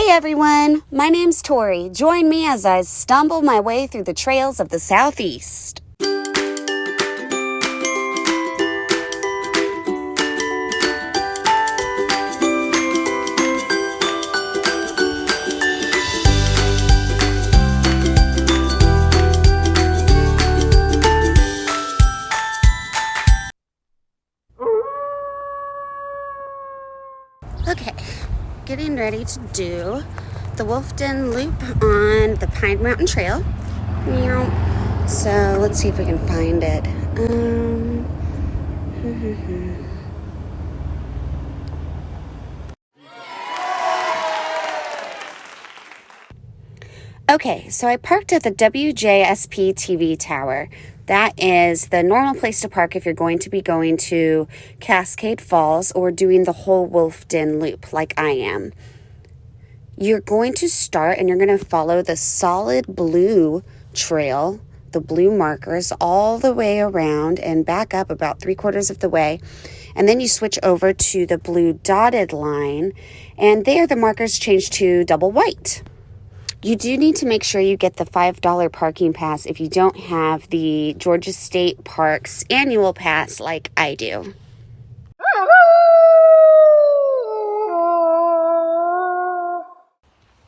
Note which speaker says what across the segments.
Speaker 1: Hey everyone, my name's Tori. Join me as I stumble my way through the trails of the Southeast. Okay, getting ready to do the Wolf Den Loop on the Pine Mountain Trail. So let's see if we can find it. Okay, so I parked at the WJSP TV tower. That is the normal place to park if you're going to be going to Cascade Falls or doing the whole Wolf Den Loop like I am. You're going to start and you're going to follow the solid blue trail, the blue markers, all the way around and back up about 3/4 of the way. And then you switch over to the blue dotted line, and there the markers change to double white. You do need to make sure you get the $5 parking pass if you don't have the Georgia State Park's annual pass like I do.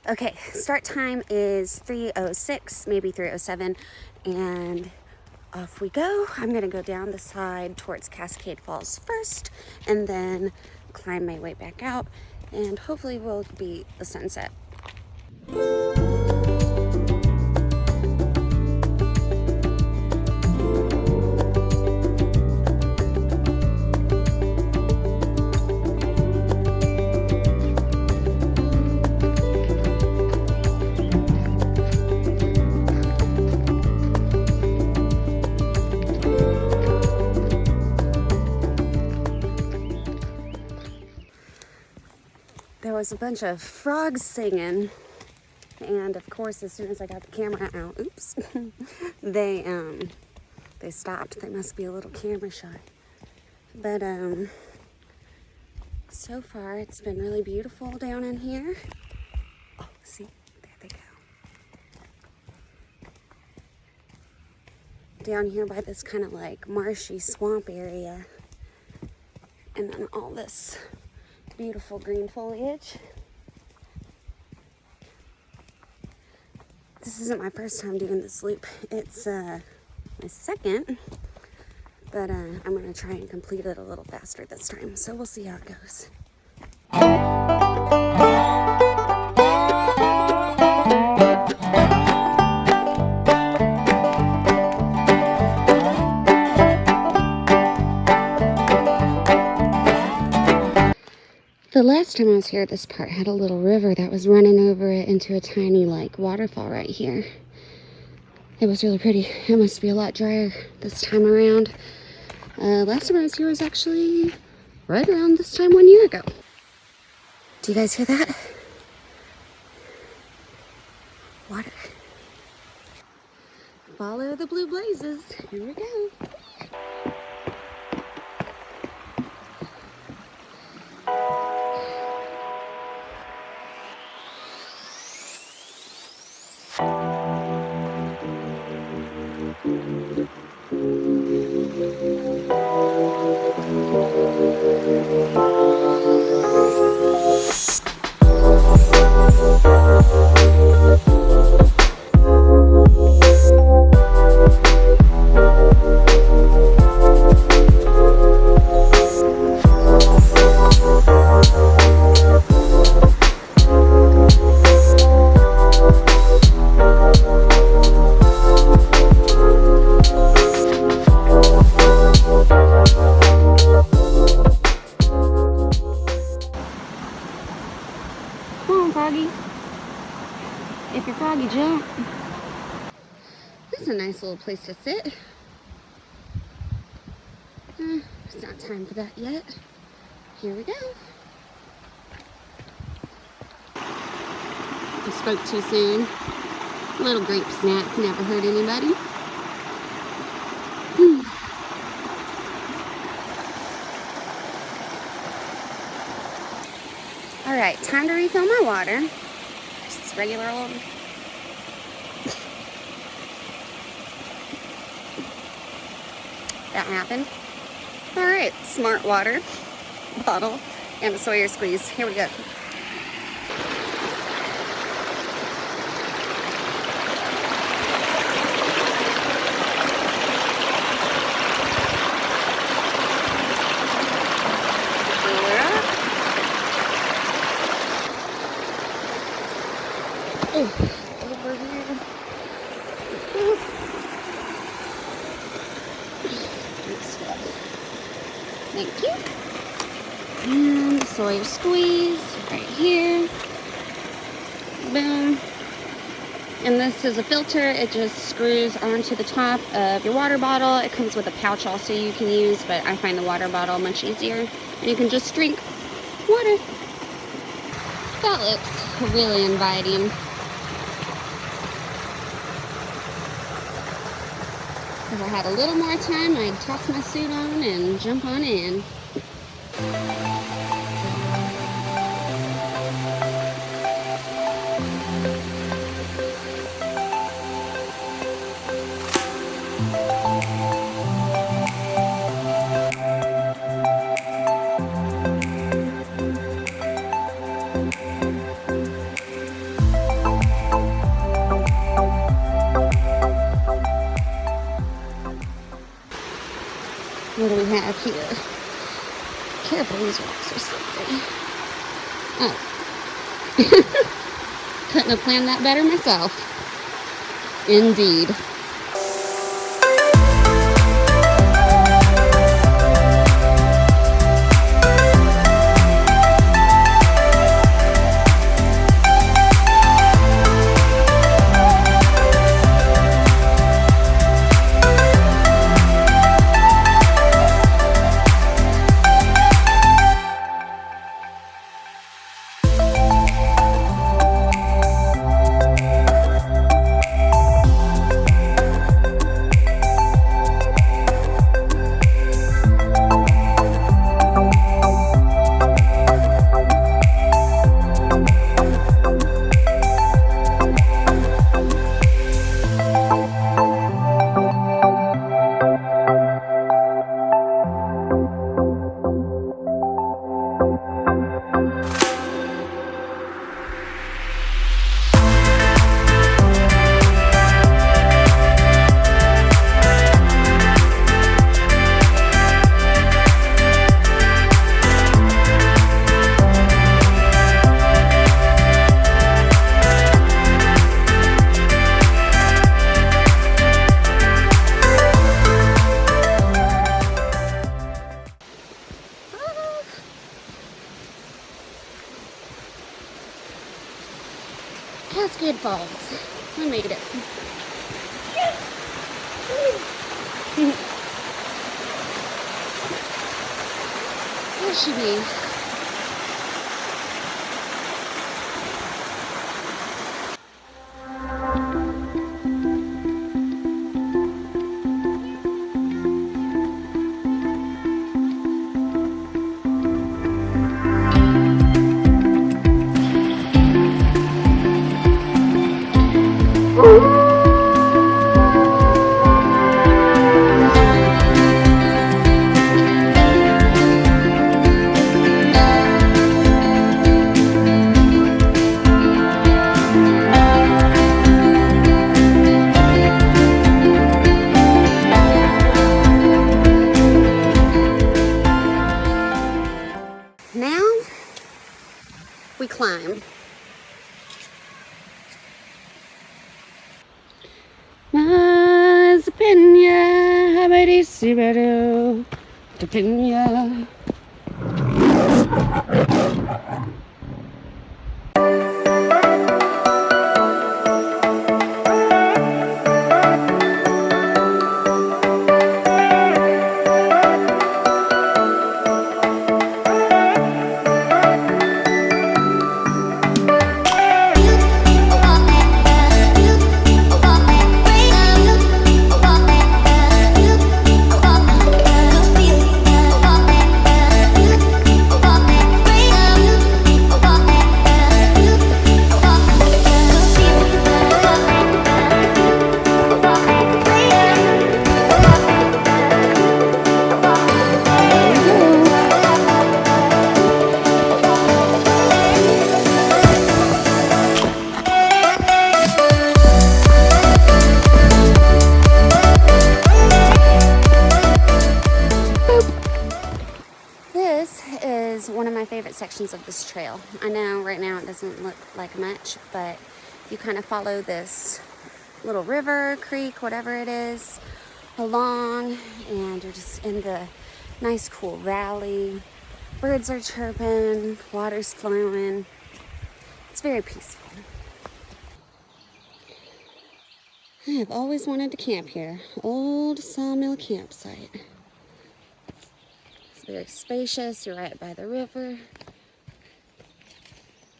Speaker 1: Okay, start time is 3:06, maybe 3:07, and off we go. I'm going to go down the side towards Cascade Falls first, and then climb my way back out, and hopefully we'll beat the sunset. There was a bunch of frogs singing, and of course as soon as I got the camera out, they stopped. They must be a little camera shy. But so far it's been really beautiful down in here. Oh, see, there they go. Down here by this kind of like marshy swamp area, and then all this beautiful green foliage. This isn't my first time doing this loop. It's my second, but I'm going to try and complete it a little faster this time. So we'll see how it goes. The last time I was here, this part had a little river that was running over it into a tiny, like, waterfall right here. It was really pretty. It must be a lot drier this time around. Last time I was here was actually right around this time 1 year ago. Do you guys hear that? Water. Follow the blue blazes. Here we go. If you're froggy, jump. This is a nice little place to sit. It's not time for that yet. Here we go. I spoke too soon. A little grape snack never hurt anybody. All right, time to refill my water. regular old. That happened. All right, smart water bottle and a Sawyer squeeze. Here we go. Over here. Thank you. And the Sawyer squeeze right here. Boom. And this is a filter. It just screws onto the top of your water bottle. It comes with a pouch also you can use, but I find the water bottle much easier. And you can just drink water. That looks really inviting. If I had a little more time, I'd toss my suit on and jump on in. What do we have here? Careful, these rocks are slippery. Oh. Couldn't have planned that better myself. Indeed. Cascade Falls. We made it. There she be. Now we climb. Mazapenya, habari sibero, tapenya. is one of my favorite sections of this trail. I know right now it doesn't look like much, but you kind of follow this little river, creek, whatever it is, along, and you're just in the nice cool valley. Birds are chirping, water's flowing. It's very peaceful. I have always wanted to camp here. Old sawmill campsite. It's very spacious. You're right by the river.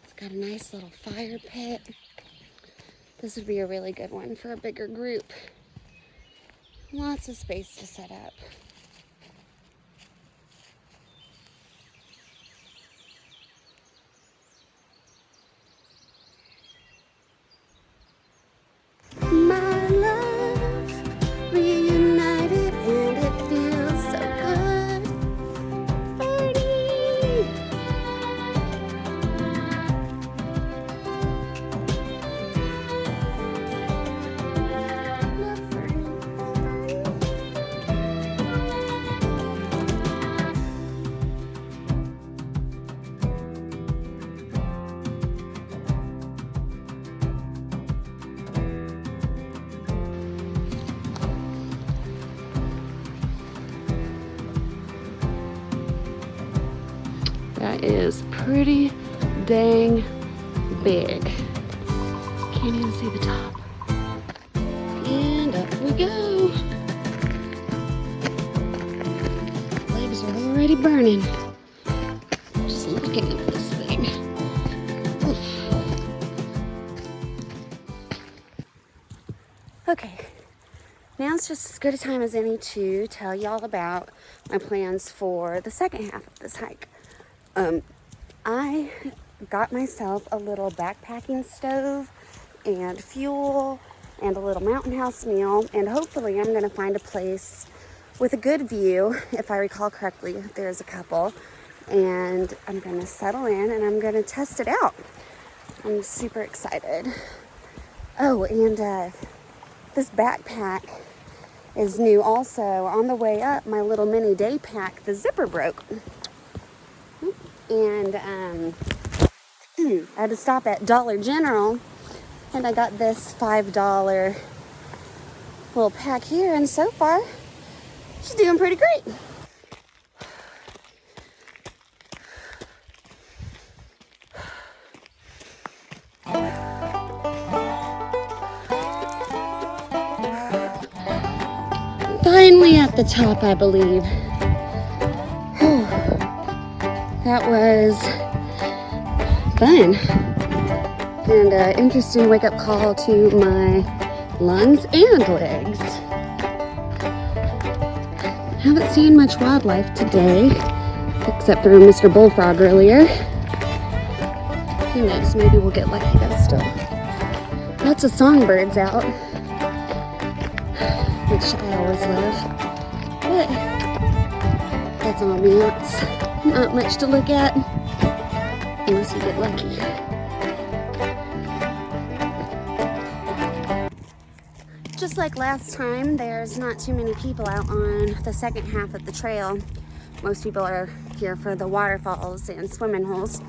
Speaker 1: It's got a nice little fire pit. This would be a really good one for a bigger group. Lots of space to set up. My love, reunited, and it feels so good. Party! Love Bernie. That is pretty dang big. Can't even see the top. And up we go. Legs are already burning. Just looking at this thing. Oof. Okay, now it's just as good a time as any to tell y'all about my plans for the second half of this hike. I got myself a little backpacking stove and fuel and a little mountain house meal, and hopefully I'm going to find a place with a good view. If I recall correctly, there's a couple, and I'm going to settle in and I'm going to test it out. I'm super excited. Oh, and this backpack is new also. On the way up, my little mini day pack, the zipper broke. And I had to stop at Dollar General, and I got this $5 little pack here, and so far she's doing pretty great. Finally at the top, I believe. That was fun and an interesting wake-up call to my lungs and legs. Haven't seen much wildlife today, except for Mr. Bullfrog earlier. Who knows, maybe we'll get lucky though still. Lots of songbirds out, which I always love, but that's ambiance. Not much to look at, unless you get lucky. Just like last time, there's not too many people out on the second half of the trail. Most people are here for the waterfalls and swimming holes.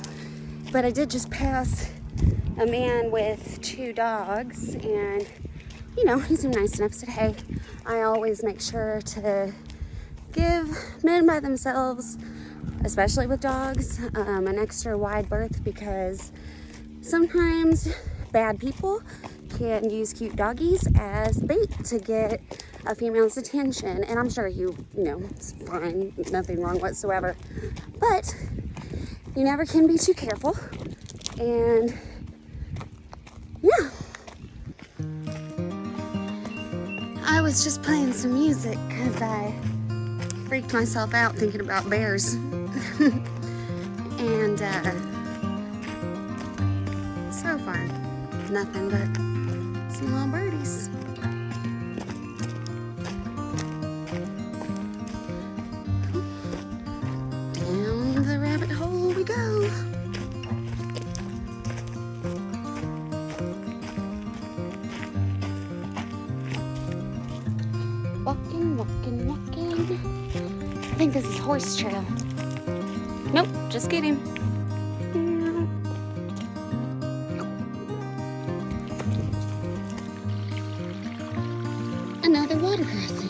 Speaker 1: But I did just pass a man with 2 dogs, and you know, he seemed nice enough. Said, hey, I always make sure to give men by themselves, especially with dogs, an extra wide berth, because sometimes bad people can use cute doggies as bait to get a female's attention. And I'm sure you know, it's fine, nothing wrong whatsoever. But you never can be too careful. And yeah. I was just playing some music because I freaked myself out thinking about bears. And so far, nothing but some little birdies. Down the rabbit hole we go. Walking, walking, walking. I think this is horse trail. Nope, just kidding. Another water crossing.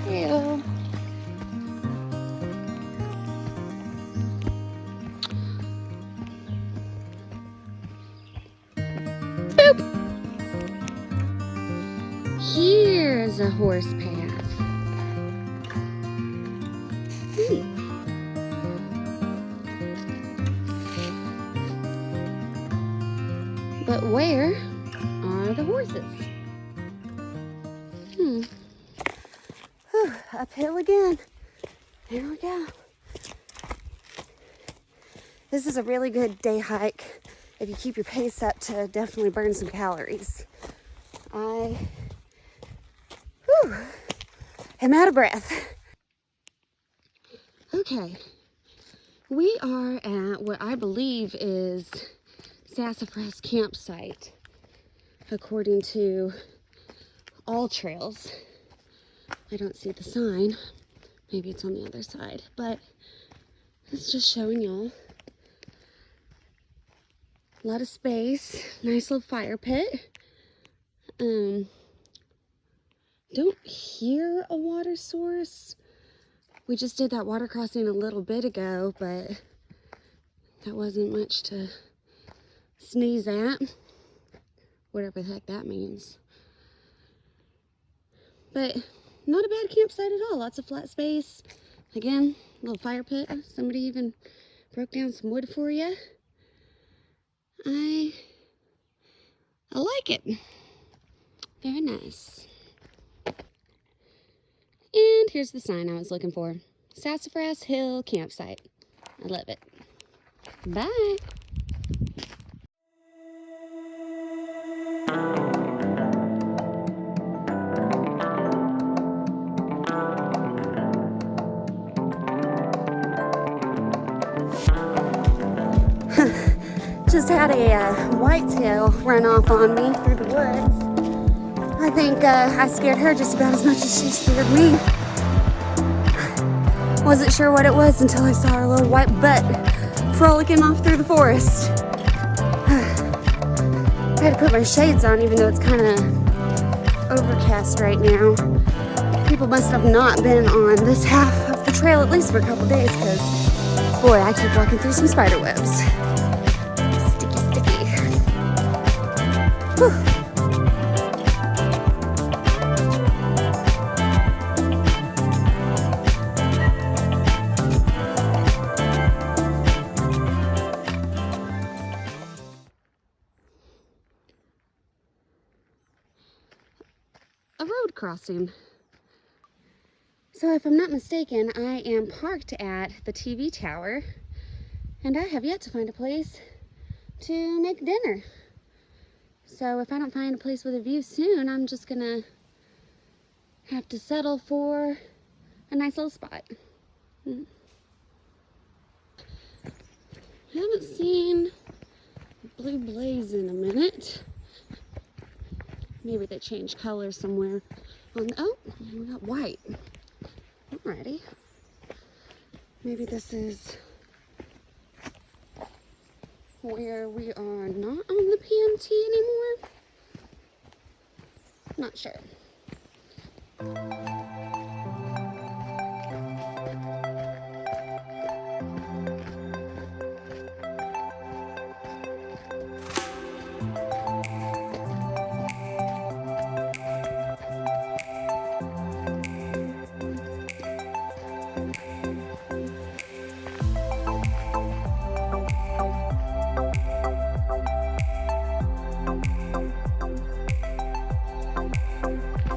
Speaker 1: Ew. Boop. Here's a horse path. Neat. But where are the horses? Whew, uphill again. Here we go. This is a really good day hike if you keep your pace up to definitely burn some calories. I am out of breath. Okay, we are at what I believe is Sassafras campsite, according to All Trails. I don't see the sign. Maybe it's on the other side, but it's just showing y'all. A lot of space, nice little fire pit. Don't hear a water source. We just did that water crossing a little bit ago, but that wasn't much to sneeze at. Whatever the heck that means. But not a bad campsite at all. Lots of flat space. Again, little fire pit. Somebody even broke down some wood for you. I like it. Very nice. And here's the sign I was looking for. Sassafras Hill Campsite. I love it. Bye. Just had a whitetail run off on me through the woods. I think I scared her just about as much as she scared me. Wasn't sure what it was until I saw her little white butt frolicking off through the forest. I had to put my shades on even though it's kind of overcast right now. People must have not been on this half of the trail at least for a couple days because, boy, I keep walking through some spider webs. Whew. A road crossing. So if I'm not mistaken, I am parked at the TV tower and I have yet to find a place to make dinner. So if I don't find a place with a view soon, I'm just gonna have to settle for a nice little spot. Haven't seen Blue Blaze in a minute. Maybe they changed colors somewhere. Oh, we got white. Alrighty. Maybe this is where we are not on the PMT anymore. Not sure.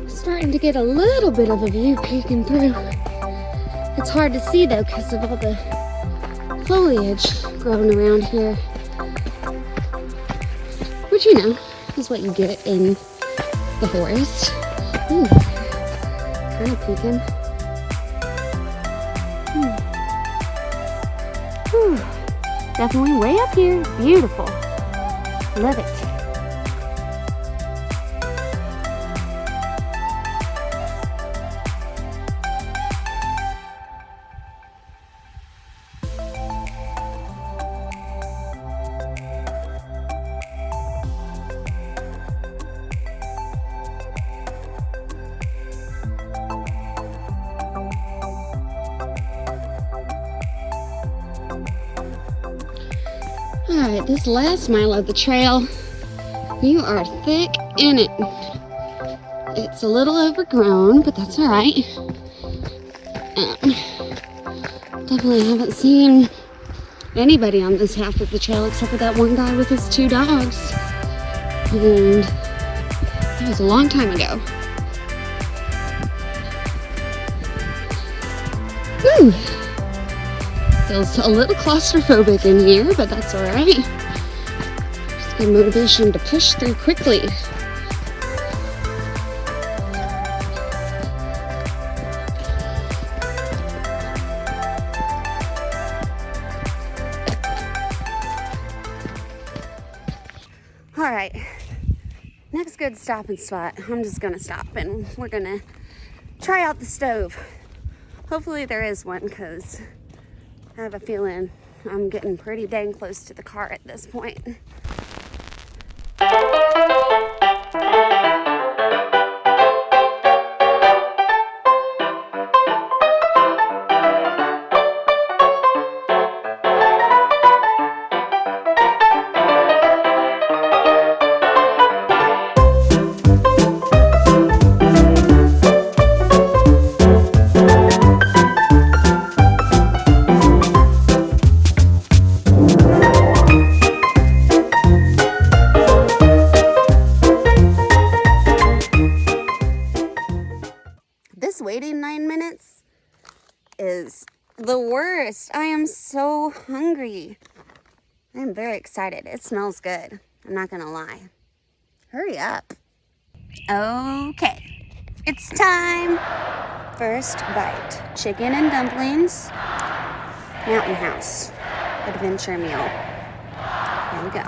Speaker 1: Starting to get a little bit of a view peeking through. It's hard to see though because of all the foliage growing around here. Which, you know, is what you get in the forest. Kind of peeking. Definitely way up here. Beautiful. Love it. Alright, this last mile of the trail, you are thick in it. It's a little overgrown, but that's alright. Definitely haven't seen anybody on this half of the trail except for that one guy with his 2 dogs. And that was a long time ago. Whew. Feels a little claustrophobic in here, but that's alright. Just good motivation to push through quickly. Alright, next good stopping spot. I'm just gonna stop and we're gonna try out the stove. Hopefully there is one, because I have a feeling I'm getting pretty dang close to the car at this point. Waiting 9 minutes is the worst. I am so hungry. I am very excited. It smells good. I'm not gonna lie. Hurry up. Okay, it's time. First bite. Chicken and dumplings. Mountain House. Adventure meal. Here we go.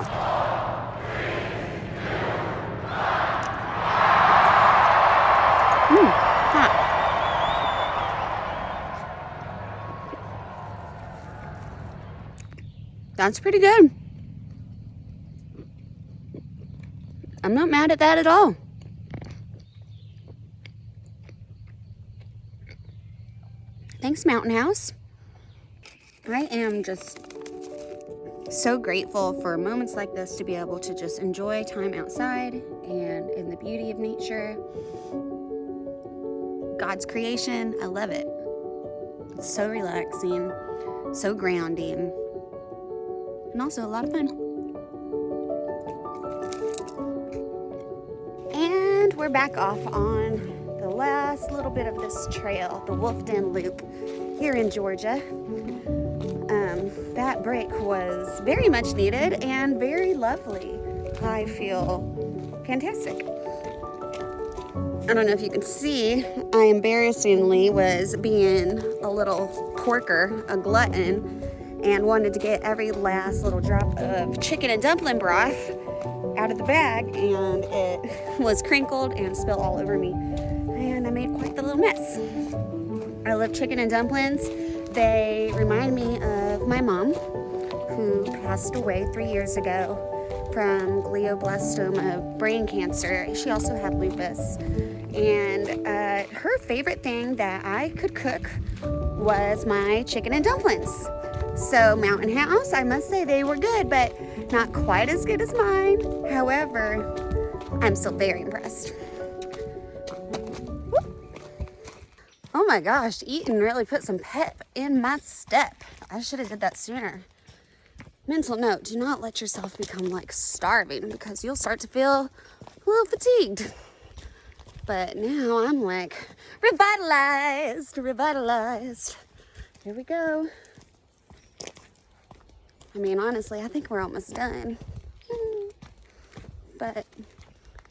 Speaker 1: Hot. That's pretty good. I'm not mad at that at all. Thanks, Mountain House. I am just so grateful for moments like this to be able to just enjoy time outside and in the beauty of nature. God's creation, I love it. It's so relaxing, so grounding. And also a lot of fun. And we're back off on the last little bit of this trail, the Wolf Den Loop here in Georgia. That break was very much needed and very lovely. I feel fantastic. I don't know if you can see, I embarrassingly was being a little porker, a glutton, and wanted to get every last little drop of chicken and dumpling broth out of the bag, and it was crinkled and spilled all over me, and I made quite the little mess. I love chicken and dumplings. They remind me of my mom, who passed away 3 years ago from glioblastoma brain cancer. She also had lupus, and her favorite thing that I could cook was my chicken and dumplings. So Mountain House, I must say they were good, but not quite as good as mine. However, I'm still very impressed. Oh my gosh, eating really put some pep in my step. I should have did that sooner. Mental note, do not let yourself become like starving, because you'll start to feel a little fatigued. But now I'm like revitalized. Here we go. I mean, honestly, I think we're almost done. But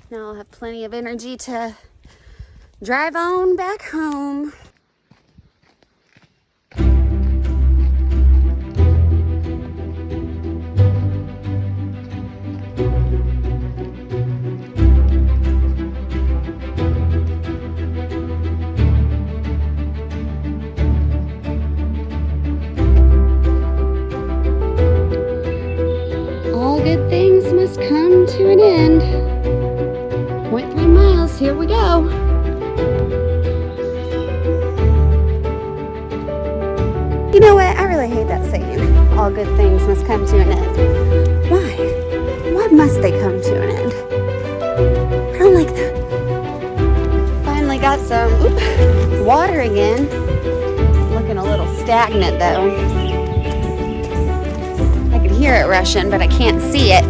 Speaker 1: now I'll have plenty of energy to drive on back home. Good things must come to an end. 0.3 miles, here we go. You know what? I really hate that saying. all good things must come to an end. Why? Why must they come to an end? I don't like that. Finally got some water again. Looking a little stagnant though. I can hear it rushing, but I can't see it.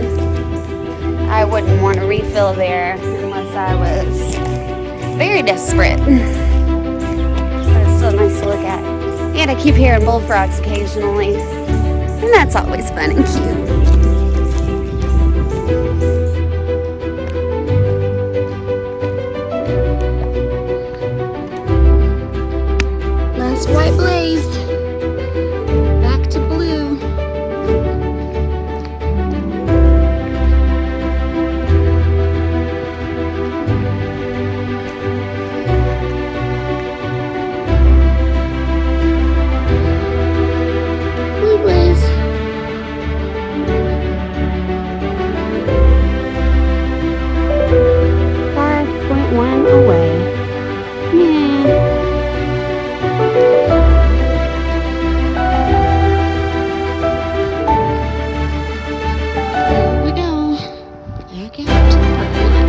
Speaker 1: I wouldn't want to refill there unless I was very desperate. But it's still nice to look at. And I keep hearing bullfrogs occasionally. And that's always fun and cute. Last white blaze. Back to blue. Blue blaze. Away. Yeah. There we go. Back out to the parking lot.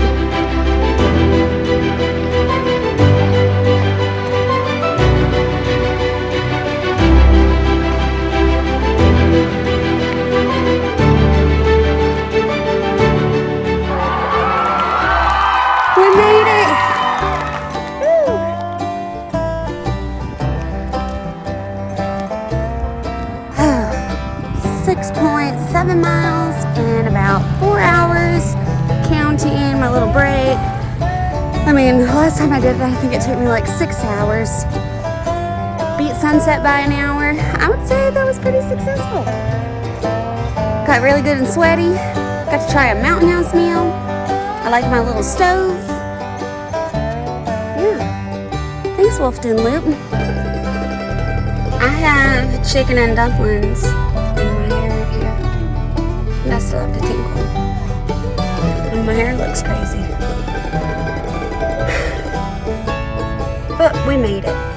Speaker 1: We made it! 6.7 miles in about 4 hours, counting my little break. I mean, the last time I did it, I think it took me like 6 hours. Beat sunset by an hour. I would say that was pretty successful. Got really good and sweaty. Got to try a mountain house meal. I like my little stove. Yeah. Thanks, Wolfden Loop. I have chicken and dumplings in my hair here. And I still have to tinkle. And my hair looks crazy. But we made it.